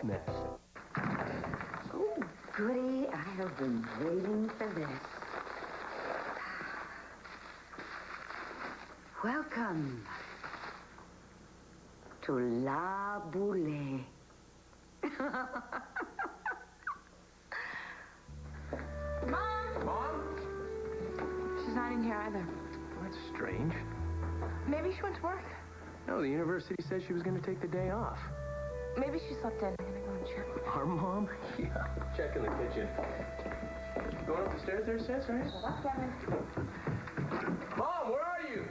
Next. Oh, goody. I have been waiting for this. Welcome to La Boule. Mom! Mom? She's not in here either. Well, that's strange. Maybe she went to work. No, the university said she was going to take the day off. Maybe she slept in. I'm going to go and check. Our mom? Yeah. Check in the kitchen. Going up the stairs there, sis, right? Shut up, Kevin. Mom, where are you?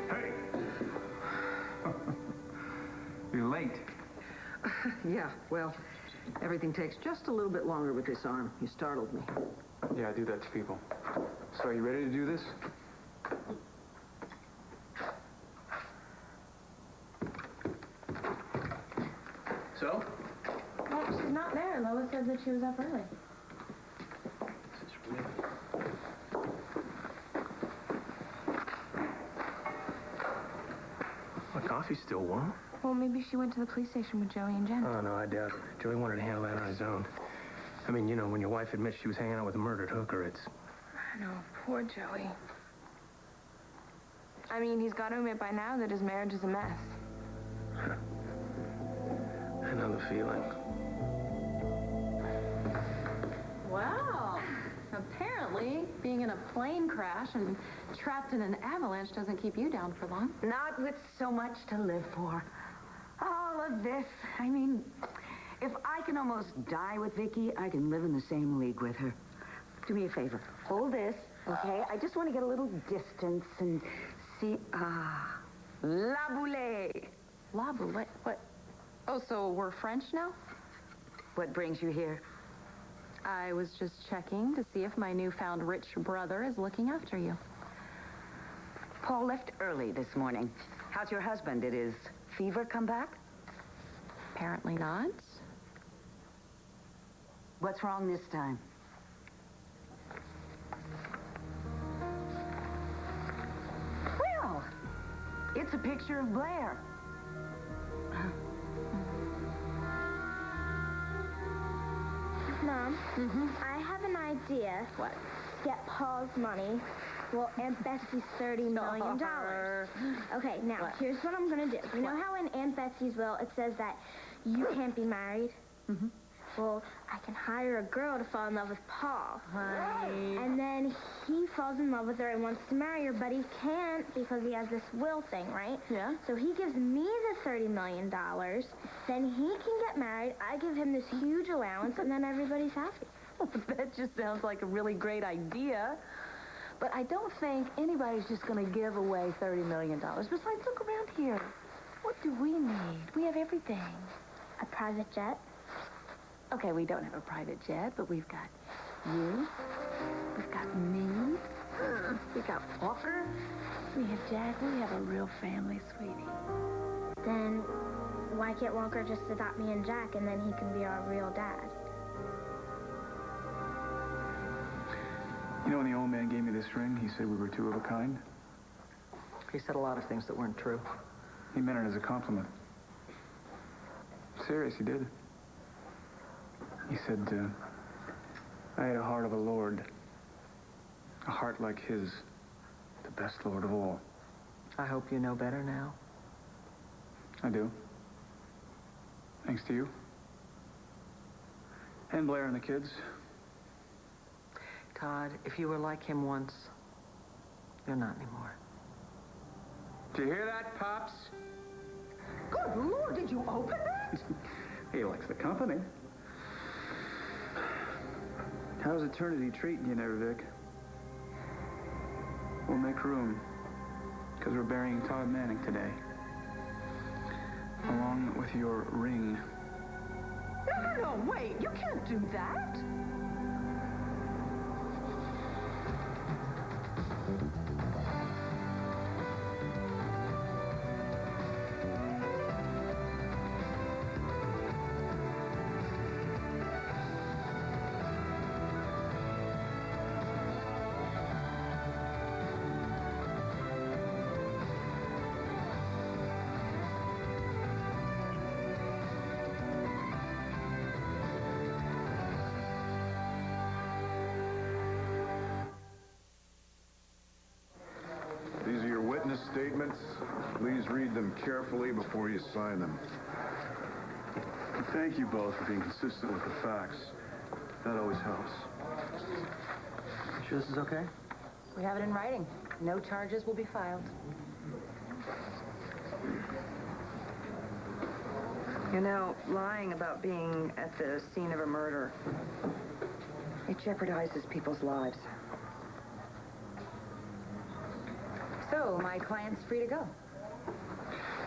Hey! You're late. Yeah, well, everything takes just a little bit longer with this arm. You startled me. Yeah, I do that to people. So, are you ready to do this? So? Well, she's not there. Lois said that she was up early. This is weird. My coffee's still warm. Well, maybe she went to the police station with Joey and Jen. Oh, no, I doubt it. Joey wanted to handle that on his own. I mean, you know, when your wife admits she was hanging out with a murdered hooker, it's... I know. Poor Joey. I mean, he's got to admit by now that his marriage is a mess. I know the feeling. Wow. Apparently, being in a plane crash and trapped in an avalanche doesn't keep you down for long. Not with so much to live for. All of this. I mean, if I can almost die with Viki, I can live in the same league with her. Do me a favor. Hold this, okay? I just want to get a little distance and see... La Boule. La Boule? What? Oh, so we're French now? What brings you here? I was just checking to see if my newfound rich brother is looking after you. Paul left early this morning. How's your husband? Did his fever come back? Apparently not. What's wrong this time? Well, it's a picture of Blair. Mom, I have an idea. What? Get Paul's money. Well, Aunt Betsy's $30 million. Okay, now, What? here's what I'm going to do. You know how in Aunt Betsy's will it says that you can't be married? Well, I can hire a girl to fall in love with Paul. Honey. And then he falls in love with her and wants to marry her, but he can't because he has this will thing, right? Yeah. So he gives me the $30 million. Then he can get married. I give him this huge allowance, and then everybody's happy. That just sounds like a really great idea. But I don't think anybody's just going to give away $30 million. Besides, look around here. What do we need? We have everything. A private jet? Okay, we don't have a private jet, but we've got you. We've got me. We've got Walker. We have Jack. We have a real family, sweetie. Then why can't Walker just adopt me and Jack, and then he can be our real dad? You know, when the old man gave me this ring, he said we were two of a kind. He said a lot of things that weren't true. He meant it as a compliment. Serious, he did. He said, I had a heart of a lord. A heart like his, the best lord of all. I hope you know better now. I do. Thanks to you. And Blair and the kids. Todd, if you were like him once, you're not anymore. Did you hear that, Pops? Good Lord, did you open that? He likes the company. How's eternity treating you there, Vic? We'll make room, because we're burying Todd Manning today. Along with your ring. No, wait, you can't do that. documents. Please read them carefully before you sign them. Thank you both for being consistent with the facts. That always helps. Sure this is okay? We have it in writing. No charges will be filed. You know, lying about being at the scene of a murder, it jeopardizes people's lives. So, my client's free to go.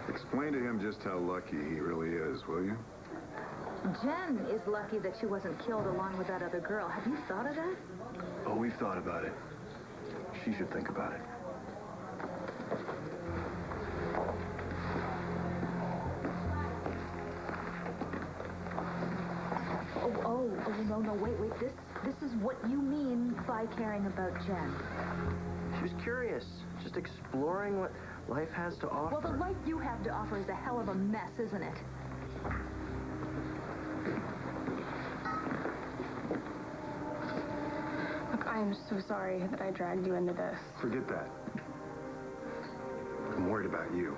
Explain to him just how lucky he really is, will you? Jen is lucky that she wasn't killed along with that other girl. Have you thought of that? Oh, we've thought about it. She should think about it. Oh, no, wait. This is what you mean by caring about Jen. She was curious, just exploring what life has to offer. Well, the life you have to offer is a hell of a mess, isn't it? Look, I am so sorry that I dragged you into this. Forget that. I'm worried about you.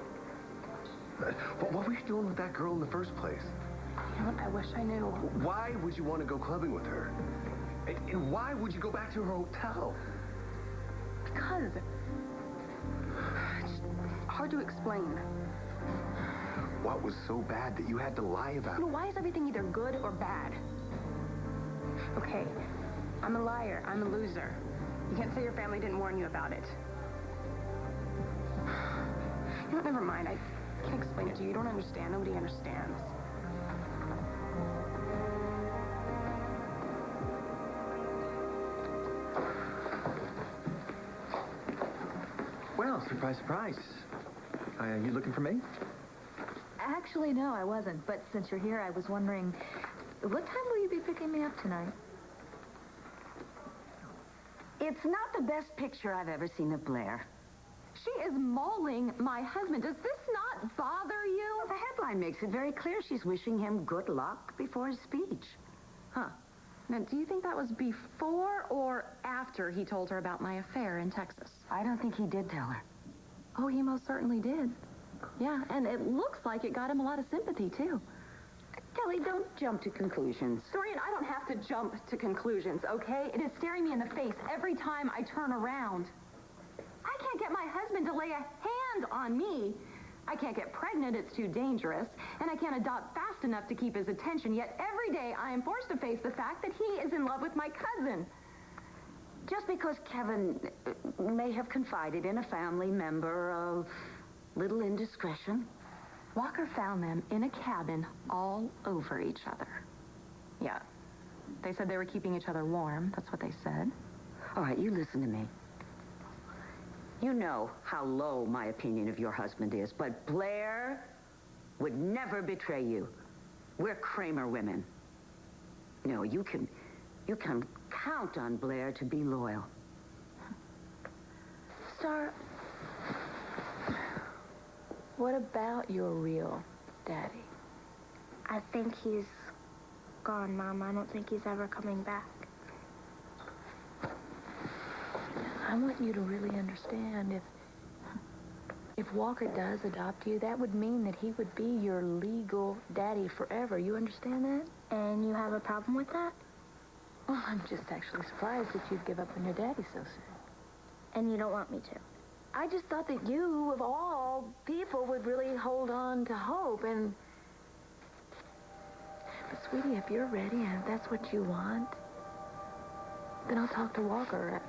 What were you doing with that girl in the first place? You know what? I wish I knew. Why would you want to go clubbing with her? And why would you go back to her hotel? Because it's hard to explain. What was so bad that you had to lie about You know, it? why is everything either good or bad? Okay, I'm a liar. I'm a loser. You can't say your family didn't warn you about it. You know, never mind. I can't explain it to you. You don't understand. Nobody understands. Well, surprise, surprise. You looking for me? Actually, no, I wasn't. But since you're here, I was wondering, what time will you be picking me up tonight? It's not the best picture I've ever seen of Blair. She is mauling my husband. Does this not bother you? Well, the headline makes it very clear she's wishing him good luck before his speech. Huh. Now, do you think that was before or after he told her about my affair in Texas? I don't think he did tell her. Oh, he most certainly did. Yeah, and it looks like it got him a lot of sympathy, too. Kelly, don't jump to conclusions. Dorian, I don't have to jump to conclusions, okay? It is staring me in the face every time I turn around. I can't get my husband to lay a hand on me. I can't get pregnant, it's too dangerous, and I can't adopt fast enough to keep his attention, yet every day I am forced to face the fact that he is in love with my cousin. Just because Kevin may have confided in a family member of little indiscretion. Walker found them in a cabin all over each other. Yeah. They said they were keeping each other warm. That's what they said. All right, you listen to me. You know how low my opinion of your husband is, but Blair would never betray you. We're Kramer women. No, you can count on Blair to be loyal. Starr, what about your real daddy? I think he's gone, Mom. I don't think he's ever coming back. I want you to really understand, if Walker does adopt you, that would mean that he would be your legal daddy forever. You understand that? And you have a problem with that? Well, I'm just actually surprised that you'd give up on your daddy so soon. And you don't want me to? I just thought that you, of all people, would really hold on to hope, and... But, sweetie, if you're ready and if that's what you want, then I'll talk to Walker.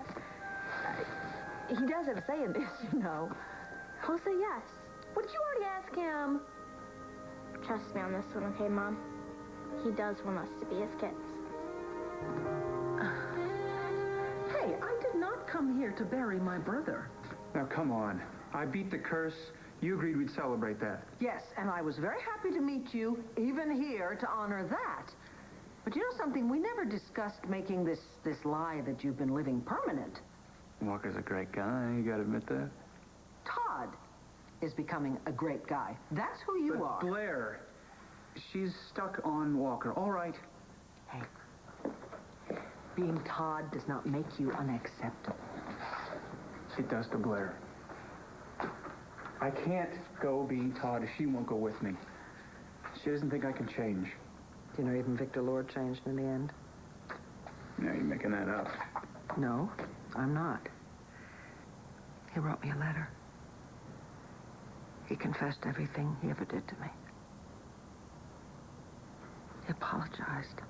He does have a say in this, you know. He'll say yes. What did you already ask him? Trust me on this one, okay, Mom? He does want us to be his kids. Hey, I did not come here to bury my brother. Now, come on. I beat the curse. You agreed we'd celebrate that. Yes, and I was very happy to meet you, even here, to honor that. But you know something? We never discussed making this lie that you've been living permanent. Walker's a great guy. You gotta admit that. Todd is becoming a great guy. That's who you But are. Blair, she's stuck on Walker. All right. Hey, being Todd does not make you unacceptable. It does to Blair. I can't go being Todd if she won't go with me. She doesn't think I can change. You know, even Victor Lord changed in the end. Now you're making that up. No, I'm not. He wrote me a letter. He confessed everything he ever did to me. He apologized.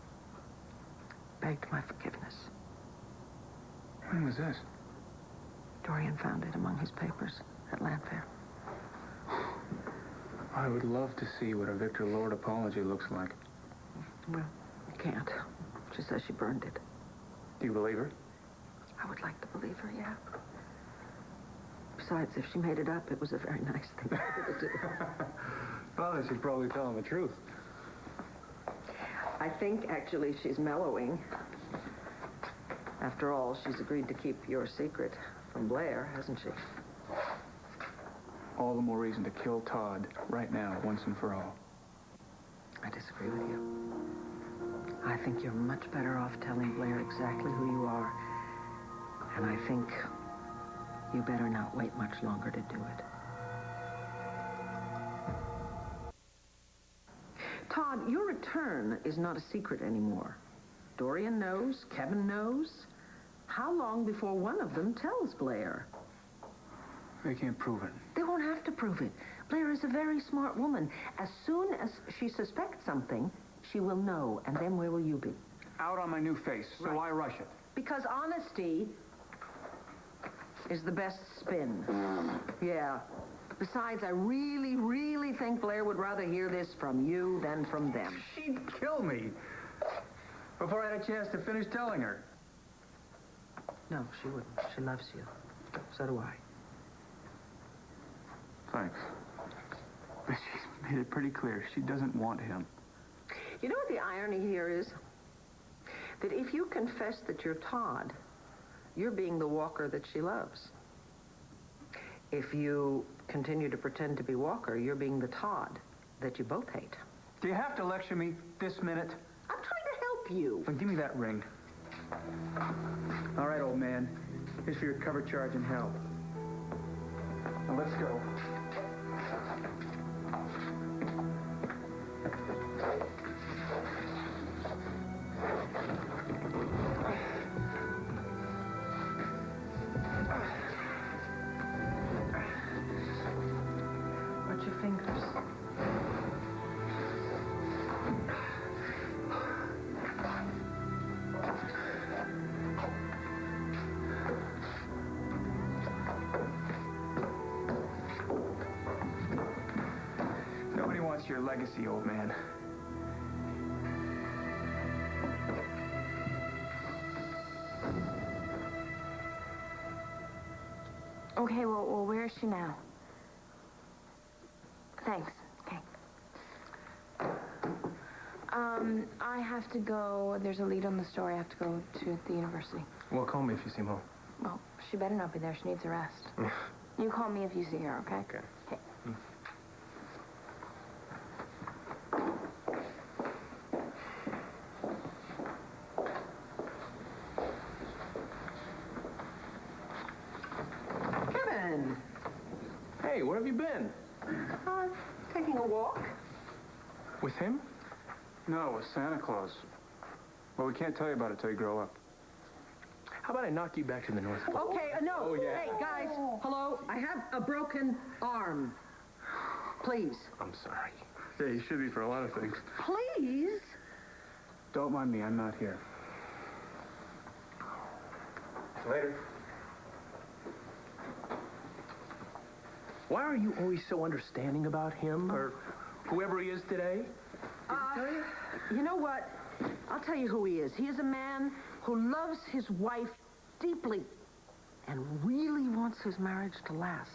Begged my forgiveness. When was this? Dorian found it among his papers at Landfair. I would love to see what a Victor Lord apology looks like. Well, I can't. She says she burned it. Do you believe her? I would like to believe her, yeah. Besides, if she made it up, it was a very nice thing for her to do. Well, then she's probably telling the truth. I think, actually, she's mellowing. After all, she's agreed to keep your secret from Blair, hasn't she? All the more reason to kill Todd right now, once and for all. I disagree with you. I think you're much better off telling Blair exactly who you are. And I think you better not wait much longer to do it. Todd, your return is not a secret anymore. Dorian knows, Kevin knows. How long before one of them tells Blair? They can't prove it. They won't have to prove it. Blair is a very smart woman. As soon as she suspects something, she will know, and then where will you be? Out on my new face, so Right. why rush it? Because honesty is the best spin. Yeah. Besides, I really, really think Blair would rather hear this from you than from them. She'd kill me before I had a chance to finish telling her. No, she wouldn't. She loves you. So do I. Thanks. But she's made it pretty clear she doesn't want him. You know what the irony here is? That if you confess that you're Todd, you're being the Walker that she loves. If you continue to pretend to be Walker, you're being the Todd that you both hate. Do you have to lecture me this minute? I'm trying to help you. Then give me that ring. All right, old man. Here's for your cover charge in hell. Now let's go. Watch your fingers. Nobody wants your legacy, old man. Okay, well, where is she now? Thanks. Okay. I have to go. There's a lead on the story. I have to go to the university. Well, call me if you see Mo. Well, she better not be there. She needs a rest. You call me if you see her, okay? Okay. Okay. Kevin! Hey, where have you been? Taking a walk? With him? No, with Santa Claus. Well, we can't tell you about it till you grow up. How about I knock you back to the North Pole? Okay, no. Oh, yeah. Hey, guys, hello? I have a broken arm. Please. I'm sorry. Yeah, you should be for a lot of things. Please? Don't mind me, I'm not here. Later. Why are you always so understanding about him, or whoever he is today? You know what? I'll tell you who he is. He is a man who loves his wife deeply and really wants his marriage to last.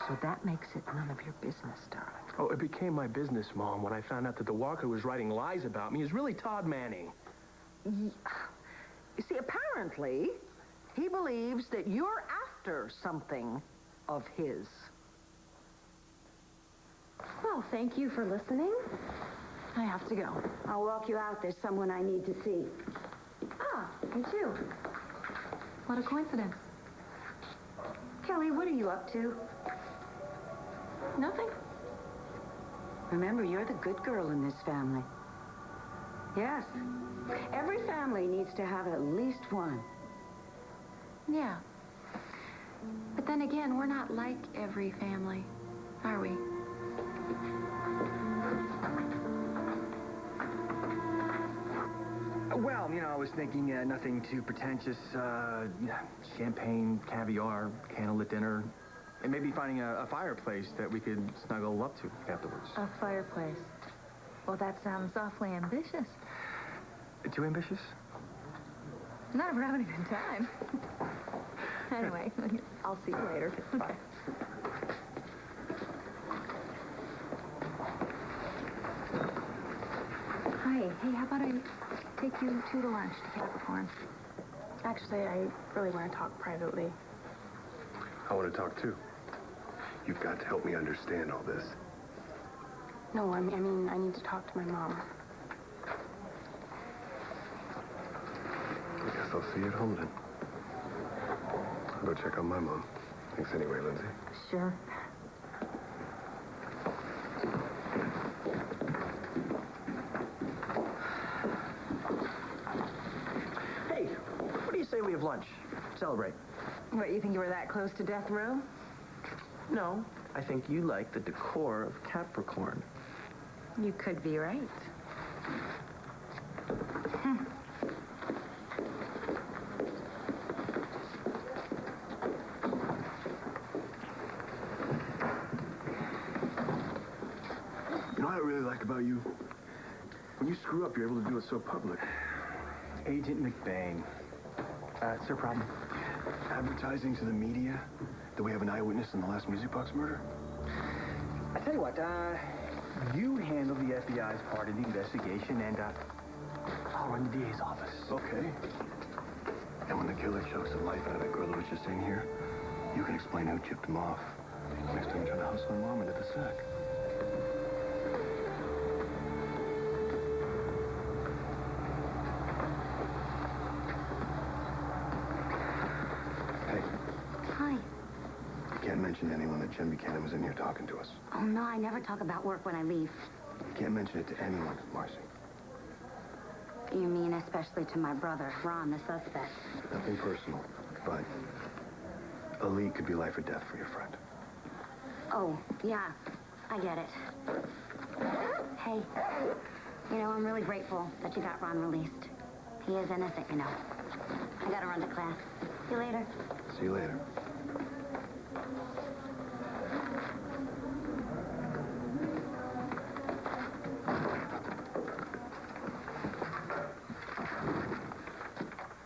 So that makes it none of your business, darling. Oh, it became my business, Mom, when I found out that the Walker was writing lies about me. Is really Todd Manning. You see, apparently, he believes that you're after something of his. Well, thank you for listening. I have to go. I'll walk you out. There's someone I need to see. Ah, you too. What a coincidence. Kelly, what are you up to? Nothing? Remember, you're the good girl in this family. Yes. Every family needs to have at least one. Yeah. But then again, we're not like every family, are we? Well, I was thinking nothing too pretentious. Champagne, caviar, candlelit dinner, and maybe finding a fireplace that we could snuggle up to afterwards. A fireplace. Well, that sounds awfully ambitious. Too ambitious? Not if we're having a good time. Anyway, I'll see you later. Okay. Hi. Hey, how about I take you two to lunch to Capricorn? Actually, I really want to talk privately. I want to talk too. You've got to help me understand all this. No, I mean, I need to talk to my mom. I guess I'll see you at home then. I'll go check on my mom. Thanks anyway, Lindsay. Sure. Hey, what do you say we have lunch? Celebrate. What, you think you were that close to death row? No, I think you like the decor of Capricorn. You could be right. You know what I really like about you? When you screw up, you're able to do it so public. Agent McBain. It's their problem. Advertising to the media that we have an eyewitness in the last music box murder. I tell you what, you handle the FBI's part of the investigation, and I'll run the DA's office. Okay. And when the killer chokes the life out of that girl that was just in here, you can explain who tipped him off. Next time you turn the house on mom into the sack. Hey. Hi. You can't mention to anyone that Jen Buchanan was in here talking to us. Oh, no, I never talk about work when I leave. You can't mention it to anyone, Marcy. You mean especially to my brother, Ron, the suspect? Nothing personal, but a leak could be life or death for your friend. Oh, yeah, I get it. Hey, I'm really grateful that you got Ron released. He is innocent, I gotta run to class. See you later. See you later.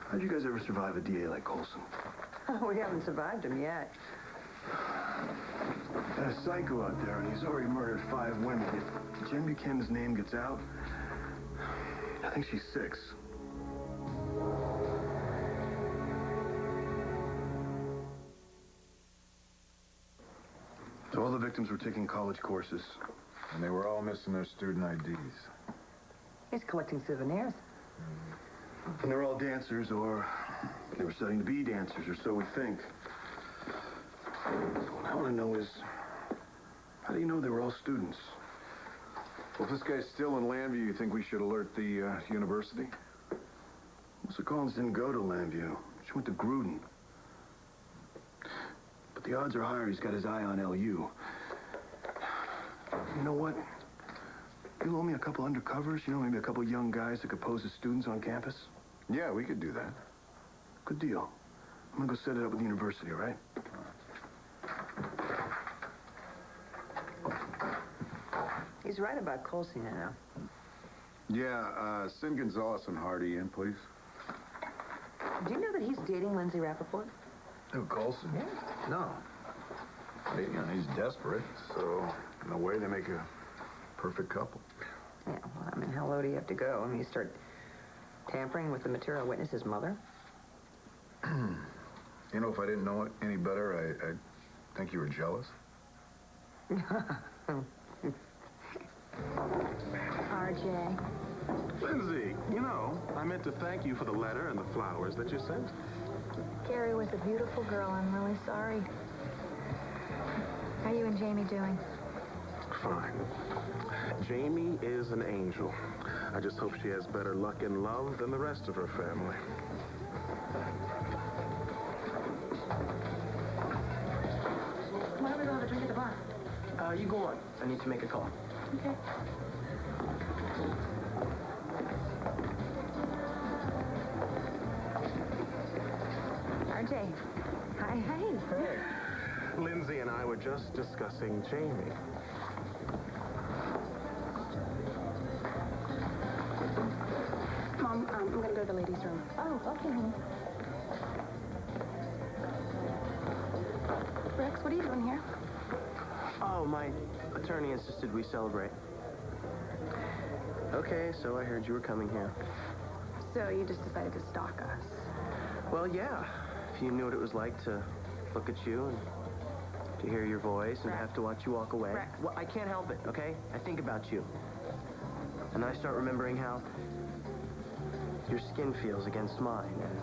How'd you guys ever survive a DA like Colson? Oh, we haven't survived him yet. Got a psycho out there, and he's already murdered 5 women. If Jen Buchanan's name gets out, I think she's 6. So all the victims were taking college courses. And they were all missing their student IDs. He's collecting souvenirs. And they're all dancers, or they were studying to be dancers, or so we think. What I want to know is, how do you know they were all students? Well, if this guy's still in Landview, you think we should alert the university? Mr. Collins didn't go to Landview. She went to Gruden. But the odds are higher he's got his eye on LU. You know what? You owe me a couple undercovers, maybe a couple young guys that could pose as students on campus? Yeah, we could do that. Good deal. I'm gonna go set it up with the university, all right? He's right about Colson now. Yeah, send Gonzalez and Hardy in, please. Do you know that he's dating Lindsay Rappaport? Who, Colson? Yeah. No. He's desperate, so in a way they make a perfect couple. Yeah, well, how low do you have to go? You start tampering with the material witness's mother? If I didn't know it any better, I'd think you were jealous. RJ. Lindsay, I meant to thank you for the letter and the flowers that you sent. Carrie was a beautiful girl. I'm really sorry. How are you and Jamie doing? fine. Jamie is an angel. I just hope she has better luck in love than the rest of her family. Why don't we go have a drink at the bar? You go on. I need to make a call. Okay. RJ. Hi. Hey. Lindsay and I were just discussing Jamie. Mom, I'm going to go to the ladies' room. Oh, okay, honey. Rex, what are you doing here? Oh, my attorney insisted we celebrate. Okay, so I heard you were coming here. So you just decided to stalk us? Well, yeah. If you knew what it was like to look at you and to hear your voice and have to watch you walk away. Rex. Well, I can't help it, okay? I think about you. And then I start remembering how your skin feels against mine and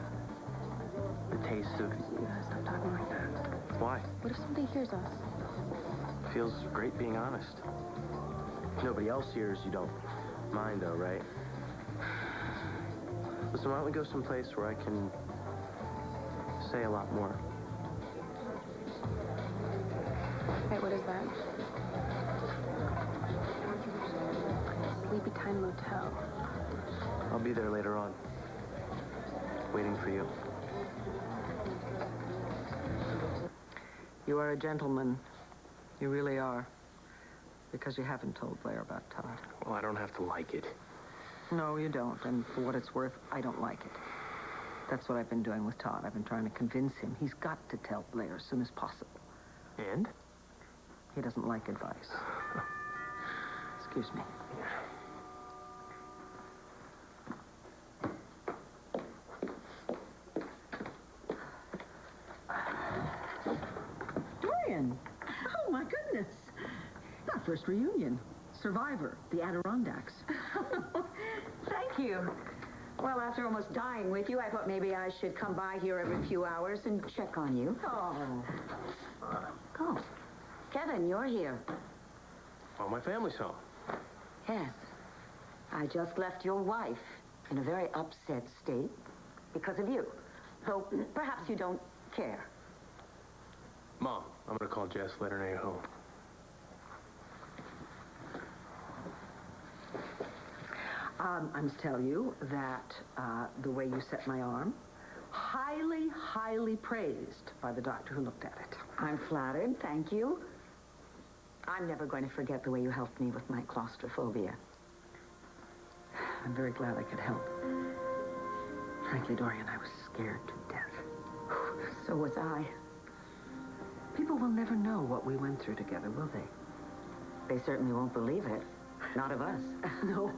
the taste of... You gotta stop talking like that. Why? What if somebody hears us? Feels great being honest. If nobody else hears, you don't mind, though, right? Listen, why don't we go someplace where I can say a lot more? Wait, what is that? Sleepy Time Motel. I'll be there later on, waiting for you. You are a gentleman. You really are. Because you haven't told Blair about Todd. Well, I don't have to like it. No, you don't. And for what it's worth, I don't like it. That's what I've been doing with Todd. I've been trying to convince him he's got to tell Blair as soon as possible. And? He doesn't like advice. Excuse me. Dorian! Oh, my goodness. Our first reunion. Survivor, the Adirondacks. Thank you. Well, after almost dying with you, I thought maybe I should come by here every few hours and check on you. Oh. Oh. Kevin, you're here. Well, my family's home. Yes. I just left your wife in a very upset state because of you. Though perhaps you don't care. Mom, I'm gonna call Jess, let her know you're home. I must tell you that the way you set my arm, highly, highly praised by the doctor who looked at it. I'm flattered, thank you. I'm never going to forget the way you helped me with my claustrophobia. I'm very glad I could help. Frankly, Dorian, I was scared to death. So was I. People will never know what we went through together, will they? They certainly won't believe it. Not of us. No.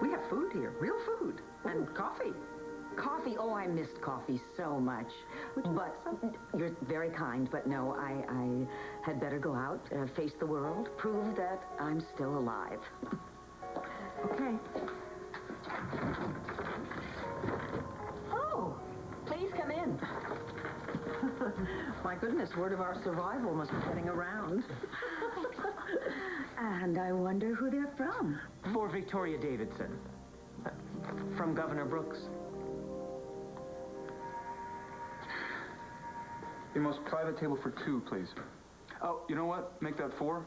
We have food here, real food, and coffee. Coffee? Oh, I missed coffee so much. But you're very kind, but no, I had better go out, face the world, prove that I'm still alive. Okay. Oh, please come in. My goodness, word of our survival must be getting around. And I wonder who they're from. For Victoria Davidson. From Governor Brooks. The most private table for two, please. Oh, you know what? Make that 4.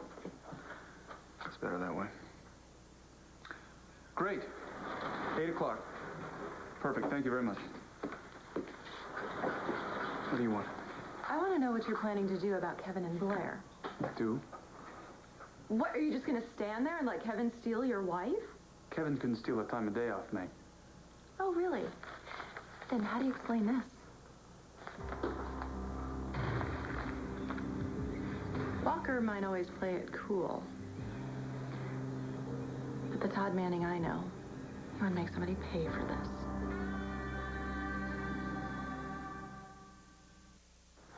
It's better that way. Great. 8 o'clock. Perfect. Thank you very much. What do you want? I want to know what you're planning to do about Kevin and Blair. Do? What, are you just going to stand there and let Kevin steal your wife? Kevin couldn't steal a time of day off me. Oh, really? Then how do you explain this? Walker might always play it cool. But the Todd Manning I know, he would make somebody pay for this.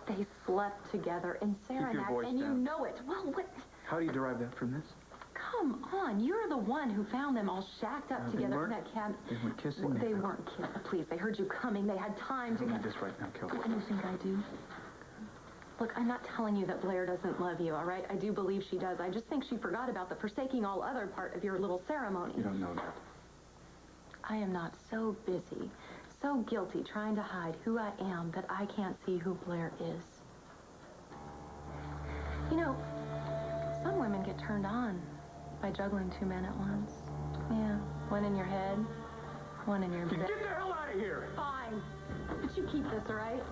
They slept together in Saranac, and you know it. Well, what? How do you derive that from this? Come on, you're the one who found them all shacked up together in that cabin. They weren't kissing. They weren't kissing. Please, they heard you coming. They had time to Tell me get... this right now, Kelly. What do you think I do? Look, I'm not telling you that Blair doesn't love you, all right? I do believe she does. I just think she forgot about the forsaking all other part of your little ceremony. You don't know that. I am not so busy, so guilty trying to hide who I am that I can't see who Blair is. You know, some women get turned on by juggling 2 men at once. Yeah, one in your head, one in your bed. Get the hell out of here! Fine. But you keep this, all right?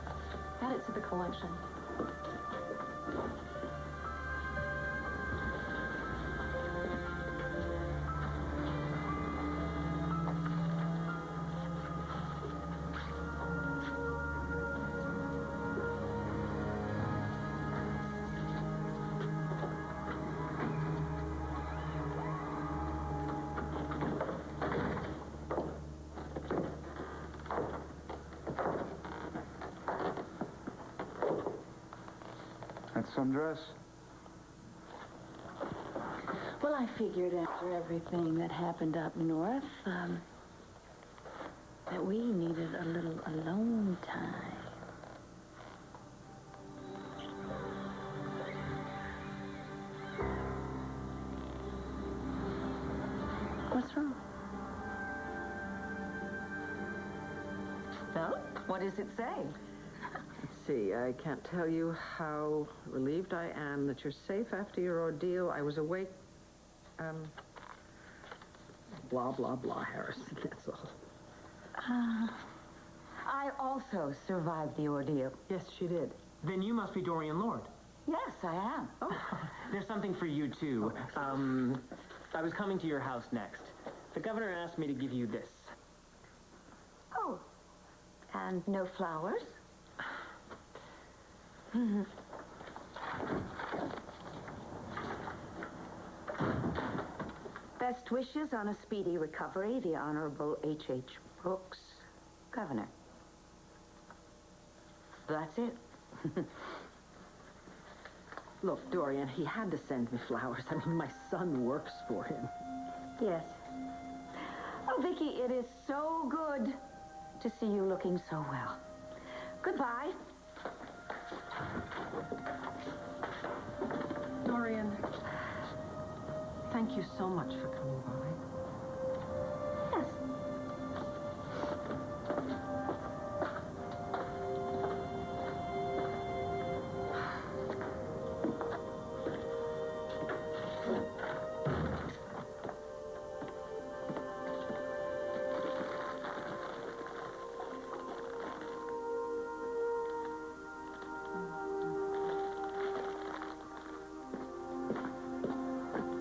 Add it to the collection. That's some dress. Well, I figured after everything that happened up north, that we needed a little alone time. What's wrong? Well, what does it say? Let's see, I can't tell you how relieved I am that you're safe after your ordeal. I was awake, blah, blah, blah, Harrison, that's all. I also survived the ordeal. Yes, she did. Then you must be Dorian Lord. Yes, I am. Oh, there's something for you, too. I was coming to your house next. The governor asked me to give you this. Oh, and no flowers? Best wishes on a speedy recovery, the Honorable H.H. Brooks, Governor. That's it. Look, Dorian, he had to send me flowers. I mean, my son works for him. Yes. Oh, Viki, it is so good to see you looking so well. Goodbye. Dorian, thank you so much for coming by. Yes.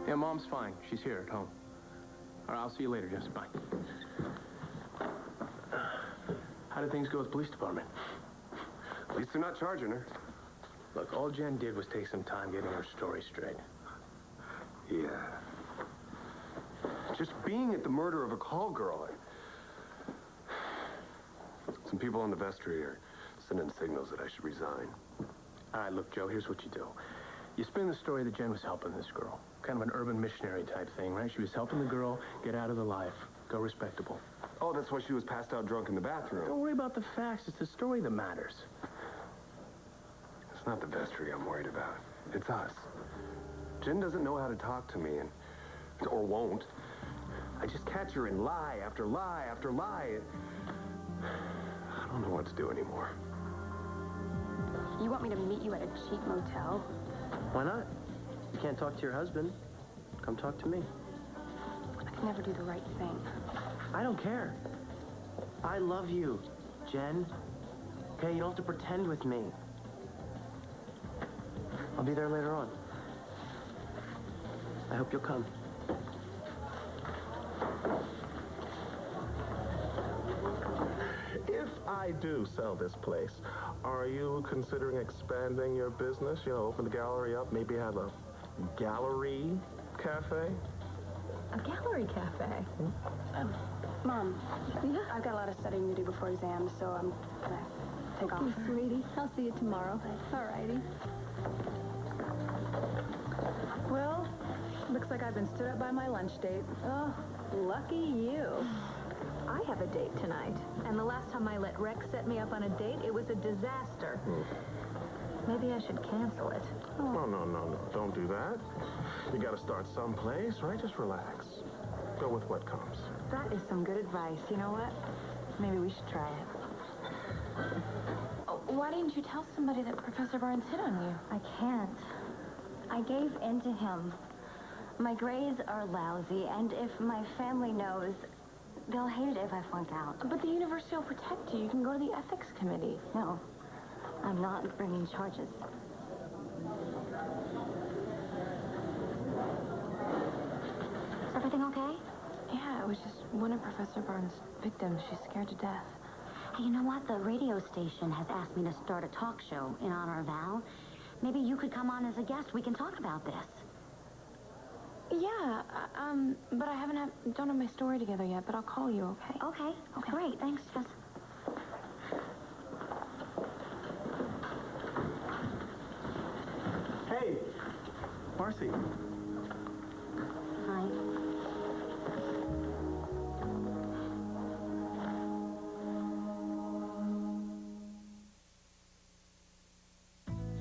Yeah, Mom's fine. She's here at home. All right, I'll see you later, Jess. Bye. How did things go with the police department? At least they're not charging her. Look, all Jen did was take some time getting her story straight. Yeah. Just being at the murder of a call girl. Some people in the vestry are sending signals that I should resign. All right, look, Joe, here's what you do. You spin the story that Jen was helping this girl. Kind of an urban missionary type thing, right? She was helping the girl get out of the life. Go respectable. Oh, that's why she was passed out drunk in the bathroom. Don't worry about the facts. It's the story that matters. It's not the vestry I'm worried about. It's us. Jen doesn't know how to talk to me, or won't. I just catch her in lie after lie after lie. I don't know what to do anymore. You want me to meet you at a cheap motel? Why not? You can't talk to your husband. Come talk to me. I can never do the right thing. I don't care. I love you, Jen. Okay, you don't have to pretend with me. I'll be there later on. I hope you'll come. If I do sell this place, are you considering expanding your business? You know, open the gallery up, maybe have a gallery cafe? A gallery cafe? Mom, I've got a lot of studying to do before exams, so I'm gonna take off. Okay, sweetie. I'll see you tomorrow. All righty. Well, looks like I've been stood up by my lunch date. Oh, lucky you. I have a date tonight, and the last time I let Rex set me up on a date, it was a disaster. Maybe I should cancel it. No. Don't do that. You gotta start someplace, right? Just relax. Go with what comes. That is some good advice. You know what? Maybe we should try it. Oh, why didn't you tell somebody that Professor Barnes hit on you? I can't. I gave in to him. My grades are lousy, and if my family knows, they'll hate it if I flunk out. But the university will protect you. You can go to the ethics committee. No, I'm not bringing charges. Is everything okay? Yeah, it was just one of Professor Barnes' victims. She's scared to death. Hey, you know what? The radio station has asked me to start a talk show in honor of Al. Maybe you could come on as a guest. We can talk about this. Yeah, but I don't have my story together yet, but I'll call you, okay? Okay. Great. Thanks, Jess. Hey, Marcy. Hi.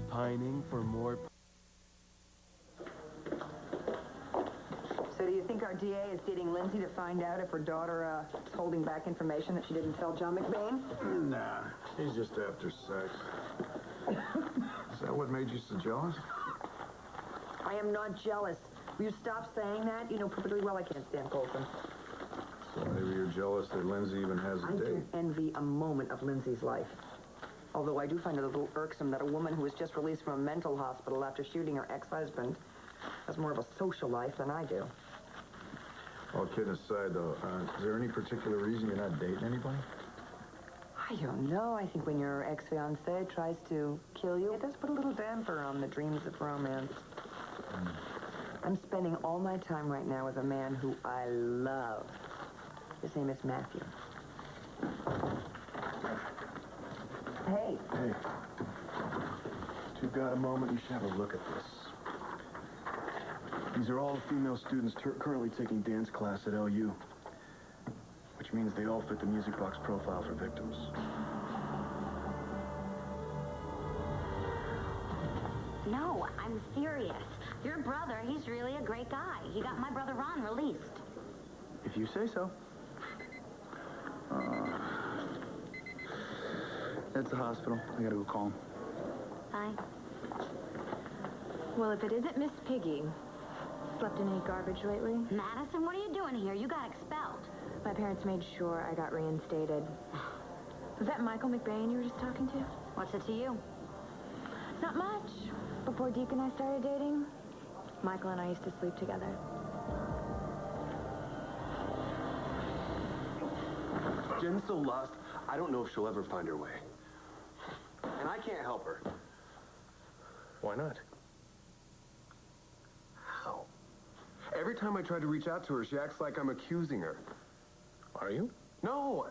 Pining for more... So do you think our DA is dating Lindsay to find out if her daughter is holding back information that she didn't tell John McBain? Nah, he's just after sex. Is that what made you so jealous? I am not jealous. Will you stop saying that? You know perfectly well I can't stand Colson. So maybe you're jealous that Lindsay even has a I date. don't envy a moment of Lindsay's life. Although I do find it a little irksome that a woman who was just released from a mental hospital after shooting her ex-husband has more of a social life than I do. Well, kidding aside, though, is there any particular reason you're not dating anybody? I don't know. I think when your ex-fiancé tries to kill you, it does put a little damper on the dreams of romance. I'm spending all my time right now with a man who I love. His name is Matthew. Hey. Hey. If you've got a moment, you should have a look at this. These are all female students currently taking dance class at LU. Which means they all fit the music box profile for victims. No, I'm serious. Your brother, he's really a great guy. He got my brother Ron released. If you say so. That's the hospital. I gotta go call him. Bye. Well, if it isn't Miss Piggy, slept in any garbage lately? Madison, what are you doing here? You got expelled. My parents made sure I got reinstated. Was that Michael McBain you were just talking to? What's it to you? Not much. Before Deke and I started dating, Michael and I used to sleep together. Jen's so lost, I don't know if she'll ever find her way. And I can't help her. Why not? How? Every time I try to reach out to her, she acts like I'm accusing her. Are you? No!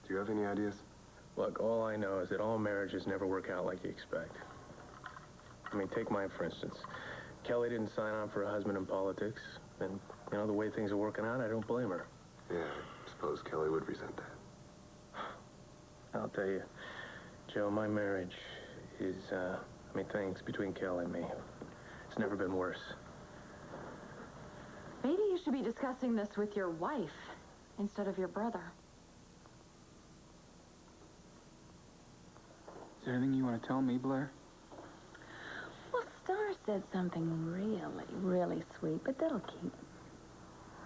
Do you have any ideas? Look, all I know is that all marriages never work out like you expect. I mean, take mine, for instance. Kelly didn't sign on for a husband in politics. And, you know, the way things are working out, I don't blame her. Yeah, I suppose Kelly would resent that. I'll tell you, Joe, my marriage is, things between Kelly and me. It's never been worse. Maybe you should be discussing this with your wife instead of your brother. Is there anything you want to tell me, Blair? Well, Starr said something really, really sweet, but that'll keep.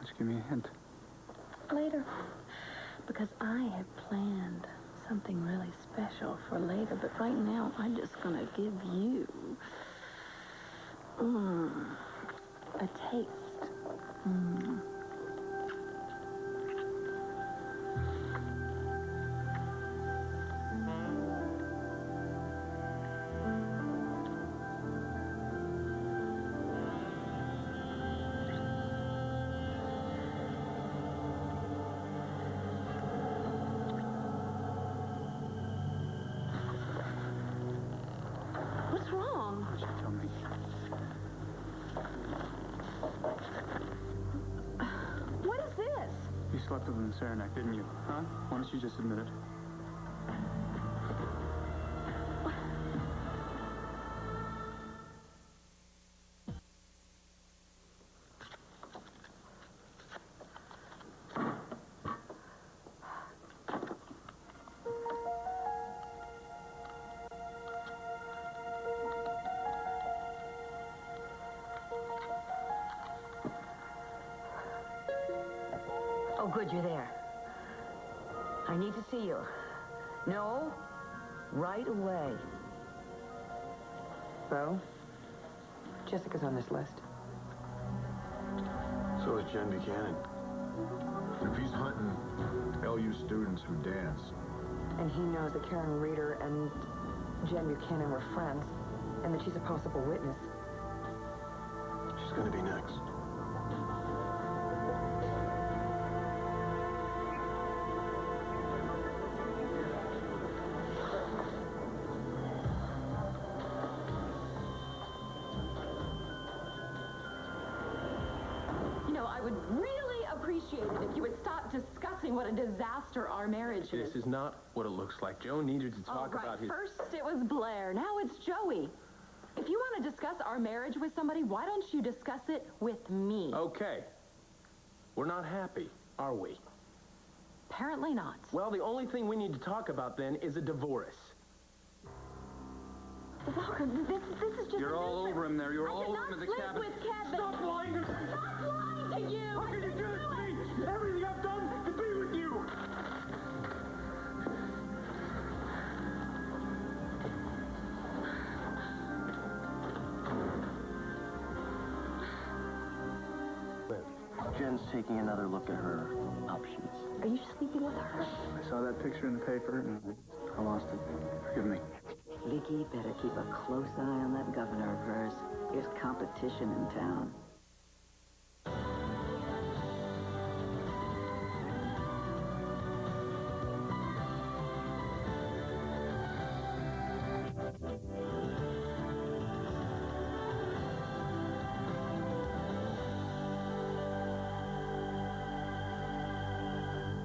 Just give me a hint. Later. Because I have planned something really special for later, but right now I'm just gonna give you a taste. What's wrong? Why don't you tell me? What is this? You slept with him in Saranac, didn't you? Huh? Why don't you just admit it? Oh, good, you're there. I need to see you. No, right away. Bo, Jessica's on this list. So is Jen Buchanan. If he's hunting LU students who dance. And he knows that Karen Reeder and Jen Buchanan were friends, and that she's a possible witness. She's gonna be next. I would really appreciate it if you would stop discussing what a disaster our marriage is. This is not what it looks like. Joe needed to talk about his... First it was Blair, now it's Joey. If you want to discuss our marriage with somebody, why don't you discuss it with me? Okay. We're not happy, are we? Apparently not. Well, the only thing we need to talk about then is a divorce. Walker, this is just... You're all over him there. You're all over him in the cabin. With Kevin. Stop lying to me. Stop lying to you! How can you do this to me? Everything I've done to be with you. Jen's taking another look at her options. Are you sleeping with her? I saw that picture in the paper, and I lost it. Forgive me. Viki better keep a close eye on that governor of hers. There's competition in town.